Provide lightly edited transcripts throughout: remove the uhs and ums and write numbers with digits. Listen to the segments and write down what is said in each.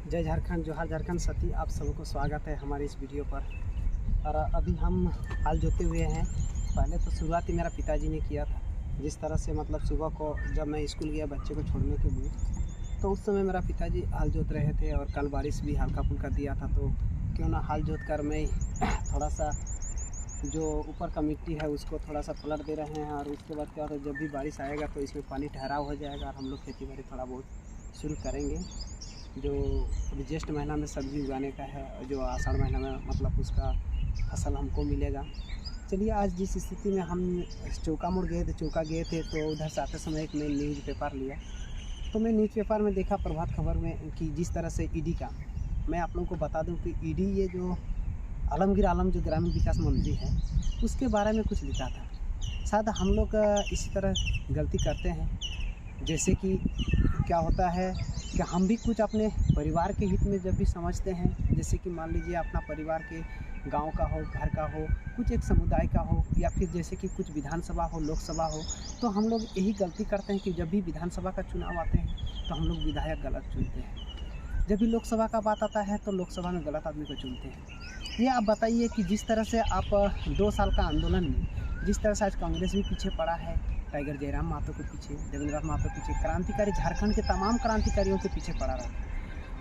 जय झारखंड, जोहार झारखंड साथी, आप सबको स्वागत है हमारे इस वीडियो पर। और अभी हम हाल जोते हुए हैं। पहले तो शुरुआत ही मेरा पिताजी ने किया था। जिस तरह से मतलब सुबह को जब मैं स्कूल गया बच्चे को छोड़ने के लिए, तो उस समय मेरा पिताजी हाल जोत रहे थे और कल बारिश भी हल्का फुल्का दिया था, तो क्यों ना हाल जोत कर मैं थोड़ा सा जो ऊपर का मिट्टी है उसको थोड़ा सा पलट दे रहे हैं। और उसके बाद क्या होता है, जब भी बारिश आएगा तो इसमें पानी ठहराव हो जाएगा और हम लोग खेती बाड़ी थोड़ा बहुत शुरू करेंगे। जो अभी ज्येष्ठ महीना में सब्ज़ी उगाने का है और जो आषाढ़ महीना में मतलब उसका फसल हमको मिलेगा। चलिए, आज जिस स्थिति में हम चौका मोड़ गए थे, तो उधर से आते समय एक मैं न्यूज़पेपर लिया, तो मैं न्यूज़पेपर में देखा प्रभात खबर में कि जिस तरह से ईडी का, मैं आप लोगों को बता दूं कि ईडी ये जो आलमगीर आलम जो ग्रामीण विकास मंत्री है उसके बारे में कुछ लिखा था। शायद हम लोग इसी तरह गलती करते हैं, जैसे कि क्या होता है कि हम भी कुछ अपने परिवार के हित में जब भी समझते हैं, जैसे कि मान लीजिए अपना परिवार के गांव का हो, घर का हो, कुछ एक समुदाय का हो, या फिर जैसे कि कुछ विधानसभा हो, लोकसभा हो, तो हम लोग यही गलती करते हैं कि जब भी विधानसभा का चुनाव आते हैं तो हम लोग विधायक गलत चुनते हैं। जब भी लोकसभा का बात आता है तो लोकसभा में गलत आदमी को चुनते हैं। ये आप बताइए कि जिस तरह से आप 2 साल का आंदोलन में जिस तरह से आज कांग्रेस भी पीछे पड़ा है, टाइगर जयराम महतो के पीछे, देवेंद्रनाथ महतो के पीछे, क्रांतिकारी झारखंड के तमाम क्रांतिकारियों के पीछे पड़ा रहा है।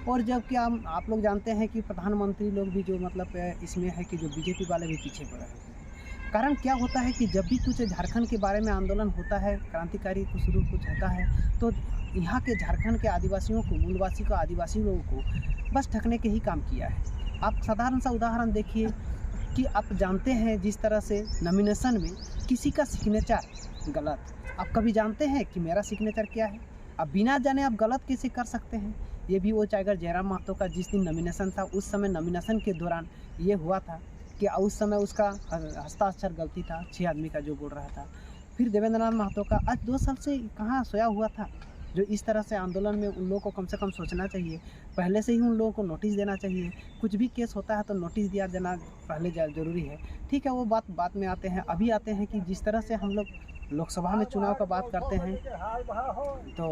और जबकि आप लोग जानते हैं कि प्रधानमंत्री लोग भी जो मतलब इसमें है कि जो बीजेपी वाले भी पीछे पड़े रहते हैं। कारण क्या होता है कि जब भी कुछ झारखंड के बारे में आंदोलन होता है, क्रांतिकारी कुछ शुरू कुछ होता है, तो यहाँ के झारखंड के आदिवासियों को, मूलवासी को, आदिवासी लोगों को बस ठगने के ही काम किया है। आप साधारण सा उदाहरण देखिए कि आप जानते हैं जिस तरह से नॉमिनेशन में किसी का सिग्नेचर गलत, आप कभी जानते हैं कि मेरा सिग्नेचर क्या है? आप बिना जाने आप गलत कैसे कर सकते हैं? ये भी वो टाइगर जयराम महतो का जिस दिन नॉमिनेशन था, उस समय नॉमिनेशन के दौरान ये हुआ था कि उस समय उसका हस्ताक्षर गलती था, 6 आदमी का जो बोल रहा था। फिर देवेंद्रनाथ महतो का आज 2 साल से कहाँ सोया हुआ था। जो इस तरह से आंदोलन में उन लोगों को कम से कम सोचना चाहिए, पहले से ही उन लोगों को नोटिस देना चाहिए। कुछ भी केस होता है तो नोटिस दिया देना पहले ज़रूरी है। ठीक है, वो बात में आते हैं। अभी आते हैं कि जिस तरह से हम लोग लोकसभा में चुनाव का बात करते हैं, तो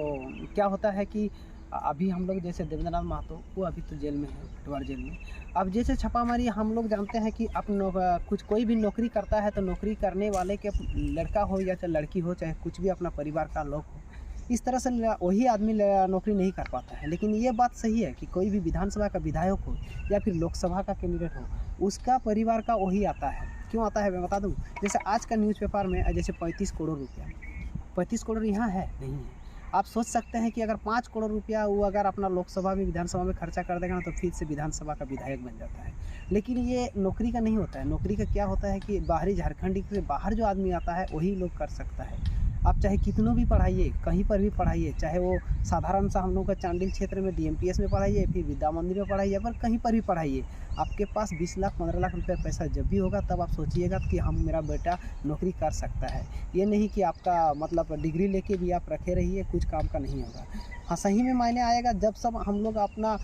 क्या होता है कि अभी हम लोग जैसे देवेंद्रनाथ महतो, वो अभी तो जेल में है, हटवाड़ जेल में। अब जैसे छापामारी हम लोग जानते हैं कि कुछ कोई भी नौकरी करता है तो नौकरी करने वाले के लड़का हो या चाहे लड़की हो, चाहे कुछ भी अपना परिवार का लोग हो, इस तरह से वही आदमी नौकरी नहीं कर पाता है। लेकिन ये बात सही है कि कोई भी विधानसभा का विधायक हो या फिर लोकसभा का कैंडिडेट हो, उसका परिवार का वही आता है। क्यों आता है मैं बता दूं। जैसे आज का न्यूज़पेपर में जैसे 35 करोड़ रुपया, 35 करोड़ यहाँ है नहीं है। आप सोच सकते हैं कि अगर 5 करोड़ रुपया वो अगर अपना लोकसभा में, विधानसभा में खर्चा कर देगा ना, तो फिर से विधानसभा का विधायक बन जाता है। लेकिन ये नौकरी का नहीं होता है। नौकरी का क्या होता है कि बाहरी झारखंड से बाहर जो आदमी आता है वही लोग कर सकता है। आप चाहे कितनों भी पढ़ाइए, कहीं पर भी पढ़ाइए, चाहे वो साधारण सा हम लोग का चांडिल क्षेत्र में DMPS में पढ़ाइए, फिर विद्या मंदिर में पढ़ाइए, पर कहीं पर भी पढ़ाइए, आपके पास 20 लाख 15 लाख रुपये पैसा जब भी होगा तब आप सोचिएगा कि मेरा बेटा नौकरी कर सकता है। ये नहीं कि आपका मतलब डिग्री लेके भी आप रखे रहिए, कुछ काम का नहीं होगा। हाँ, सही में मायने आएगा जब सब हम लोग अपना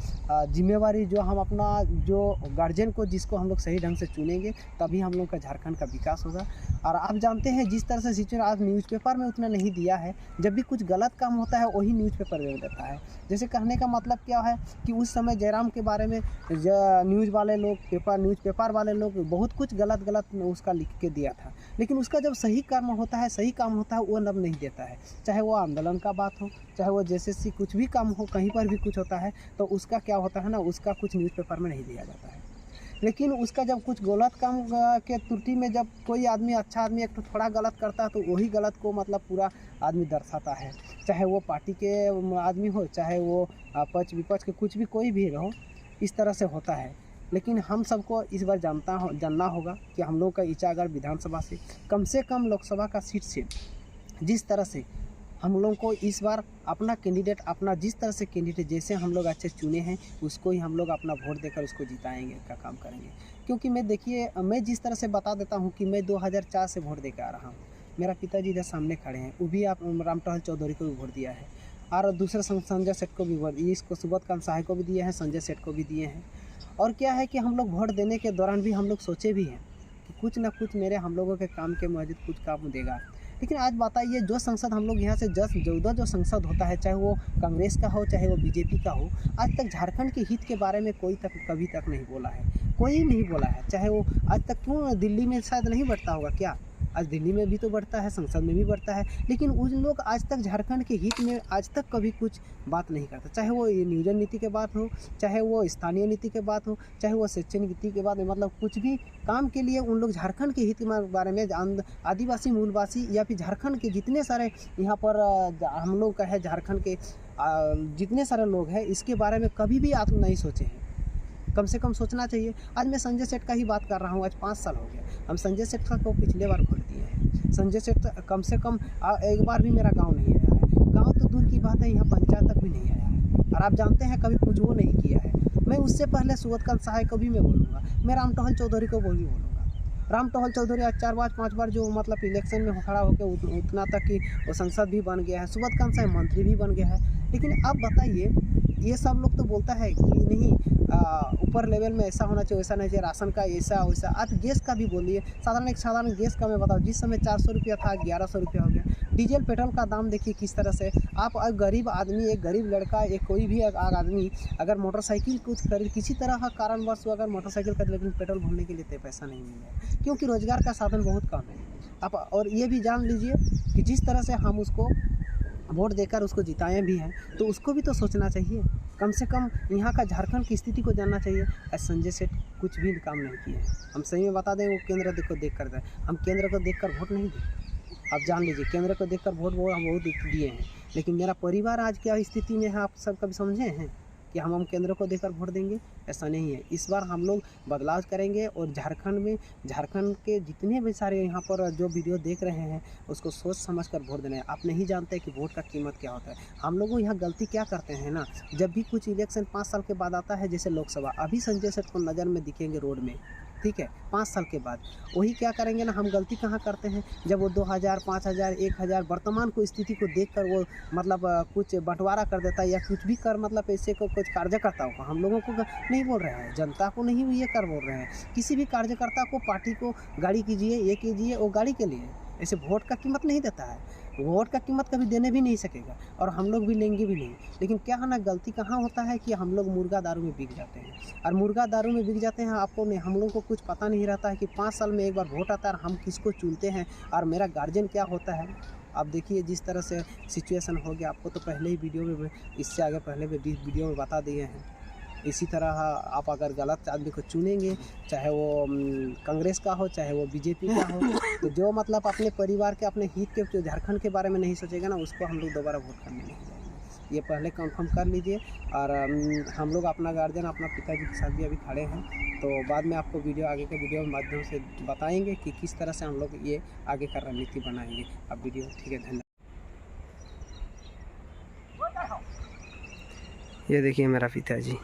जिम्मेवारी, जो हम अपना जो गार्जियन को जिसको हम लोग सही ढंग से चुनेंगे, तभी हम लोग का झारखंड का विकास होगा। और आप जानते हैं जिस तरह से सिचुएशन आज न्यूज़पेपर में उतना नहीं दिया है, जब भी कुछ गलत काम होता है वही न्यूज़पेपर दे देता है। जैसे कहने का मतलब क्या है कि उस समय जयराम के बारे में न्यूज़ वाले लोग, न्यूज़पेपर वाले लोग बहुत कुछ गलत उसका लिख के दिया था, लेकिन उसका जब सही काम होता है, वो नब नहीं देता है। चाहे वो आंदोलन का बात हो, चाहे वो जैसे कुछ भी काम हो, कहीं पर भी कुछ होता है तो उसका क्या होता है ना, उसका कुछ न्यूज़पेपर में नहीं दिया जाता है। लेकिन उसका जब कुछ गलत काम के त्रुटि में जब कोई आदमी, अच्छा आदमी एक तो थोड़ा गलत करता है तो वही गलत को मतलब पूरा आदमी दर्शाता है, चाहे वो पार्टी के आदमी हो, चाहे वो पक्ष विपक्ष के कुछ भी कोई भी रहो, इस तरह से होता है। लेकिन हम सबको इस बार जानना होगा कि हम लोग का ईचागढ़ विधानसभा से कम लोकसभा का सीट से जिस तरह से हम लोग को इस बार अपना कैंडिडेट, अपना जिस तरह से कैंडिडेट जैसे हम लोग अच्छे चुने हैं उसको ही हम लोग अपना वोट देकर उसको जिताएंगे का काम करेंगे। क्योंकि मैं देखिए, मैं जिस तरह से बता देता हूं कि मैं 2004 से वोट देकर आ रहा हूं। मेरा पिताजी इधर सामने खड़े हैं, वो भी आप रामटहल चौधरी को भी वोट दिया है और दूसरे संजय सेठ को भी वोट दिए, इसको सुबोध साहब को भी दिए हैं, संजय सेठ को भी दिए हैं। और क्या है कि हम लोग वोट देने के दौरान भी हम लोग सोचे भी हैं कि कुछ ना कुछ मेरे हम लोगों के काम के मौजूद कुछ काम देगा। लेकिन आज बताइए, जो संसद हम लोग यहाँ से 14 जो संसद होता है, चाहे वो कांग्रेस का हो चाहे वो बीजेपी का हो, आज तक झारखंड के हित के बारे में कोई कभी तक नहीं बोला है, कोई नहीं बोला है। चाहे वो आज तक, क्यों दिल्ली में शायद नहीं बढ़ता होगा क्या, आज दिल्ली में भी तो बढ़ता है, संसद में भी बढ़ता है, लेकिन उन लोग आज तक झारखंड के हित में आज तक कभी कुछ बात नहीं करता। चाहे वो नियोजन नीति के बात हो, चाहे वो स्थानीय नीति के बात हो, चाहे वो शैक्षणिक नीति के बात, मतलब कुछ भी काम के लिए उन लोग झारखंड के हित के बारे में, आदिवासी मूलवासी या फिर झारखंड के जितने सारे यहाँ पर हम लोग का है, झारखंड के जितने सारे लोग हैं, इसके बारे में कभी भी आप नहीं सोचे हैं। कम से कम सोचना चाहिए। आज मैं संजय सेठ का ही बात कर रहा हूँ, आज 5 साल हो गया, हम संजय सेठ को पिछले बार वोट दिए हैं। संजय सेठ कम से कम एक बार भी मेरा गांव नहीं आया है, गांव तो दूर की बात है, यहाँ पंचायत तक भी नहीं आया है। और आप जानते हैं कभी कुछ वो नहीं किया है। मैं उससे पहले सुबोध साहब को भी मैं बोलूँगा, मैं रामटहल चौधरी को भी बोलूँगा। रामटहल चौधरी आज 4 बार 5 बार जो मतलब इलेक्शन में खड़ा होकर उतना तक कि वो संसद भी बन गया है, सुबोध साहब मंत्री भी बन गया है। लेकिन अब बताइए, ये सब लोग तो बोलता है कि नहीं ऊपर लेवल में ऐसा होना चाहिए, वैसा नहीं चाहिए, राशन का ऐसा वैसा। आप गैस का भी बोलिए, साधारण गैस का मैं बताऊँ, जिस समय 400 रुपया था 1100 रुपया हो गया। डीजल पेट्रोल का दाम देखिए किस तरह से। आप गरीब आदमी, एक गरीब लड़का, एक कोई भी आदमी अगर मोटरसाइकिल कुछ खरीद, किसी तरह का कारणवश वो अगर मोटरसाइकिल खरीद, लेकिन पेट्रोल भरने के लिए पैसा नहीं मिल रहा है, क्योंकि रोजगार का साधन बहुत कम है। आप और ये भी जान लीजिए कि जिस तरह से हम उसको वोट देकर उसको जिताए भी हैं, तो उसको भी तो सोचना चाहिए। कम से कम यहाँ का झारखंड की स्थिति को जानना चाहिए। संजय सेठ कुछ भी काम नहीं किए हैं। हम सही में बता दें, वो केंद्र को देख कर, हम केंद्र को देखकर वोट नहीं दें। आप जान लीजिए, केंद्र को देखकर वोट वो हम बहुत दिए हैं, लेकिन मेरा परिवार आज क्या स्थिति में है आप सब कभी समझे हैं कि हम केंद्र को देकर वोट देंगे? ऐसा नहीं है। इस बार हम लोग बदलाव करेंगे और झारखंड के जितने भी सारे यहाँ पर जो वीडियो देख रहे हैं उसको सोच समझ कर वोट देना है। आप नहीं जानते कि वोट का कीमत क्या होता है। हम लोग यहाँ गलती क्या करते हैं ना, जब भी कुछ इलेक्शन 5 साल के बाद आता है, जैसे लोकसभा, अभी संजय सेठ को नज़र में दिखेंगे रोड में, ठीक है, 5 साल के बाद वही क्या करेंगे ना, हम गलती कहाँ करते हैं, जब वो 2000, 5000, 1000 वर्तमान को स्थिति को देखकर वो मतलब कुछ बंटवारा कर देता है या कुछ भी कर, मतलब ऐसे को कुछ कार्यकर्ता को, हम लोगों को नहीं बोल रहे हैं, जनता को नहीं ये कर बोल रहे हैं, किसी भी कार्यकर्ता को, पार्टी को गाड़ी कीजिए, ये कीजिए, वो गाड़ी के लिए ऐसे वोट का कीमत नहीं देता है। वोट का कीमत कभी देने भी नहीं सकेगा और हम लोग भी लेंगे भी नहीं। लेकिन क्या है ना, गलती कहाँ होता है कि हम लोग मुर्गा दारू में बिक जाते हैं, और मुर्गा दारू में बिक जाते हैं। आपको नहीं, हम लोग को कुछ पता नहीं रहता है कि 5 साल में एक बार वोट आता है और हम किसको चुनते हैं और मेरा गार्जियन क्या होता है। आप देखिए जिस तरह से सिचुएशन हो गया, आपको तो पहले ही वीडियो में, इससे आगे पहले भी वीडियो में बता दिए हैं। इसी तरह आप अगर गलत आदमी को चुनेंगे, चाहे वो कांग्रेस का हो चाहे वो बीजेपी का हो, तो जो मतलब अपने परिवार के, अपने हित के, जो झारखंड के बारे में नहीं सोचेगा ना, उसको हम लोग दोबारा वोट करने नहीं जाएंगे। ये पहले कंफर्म कर लीजिए। और हम लोग अपना गार्जियन, अपना पिताजी के साथ भी अभी खड़े हैं, तो बाद में आपको आगे के वीडियो के माध्यम से बताएंगे कि किस तरह से हम लोग ये आगे का रणनीति बनाएंगे। अब वीडियो ठीक है, धन्यवाद। ये देखिए मेरा पिताजी।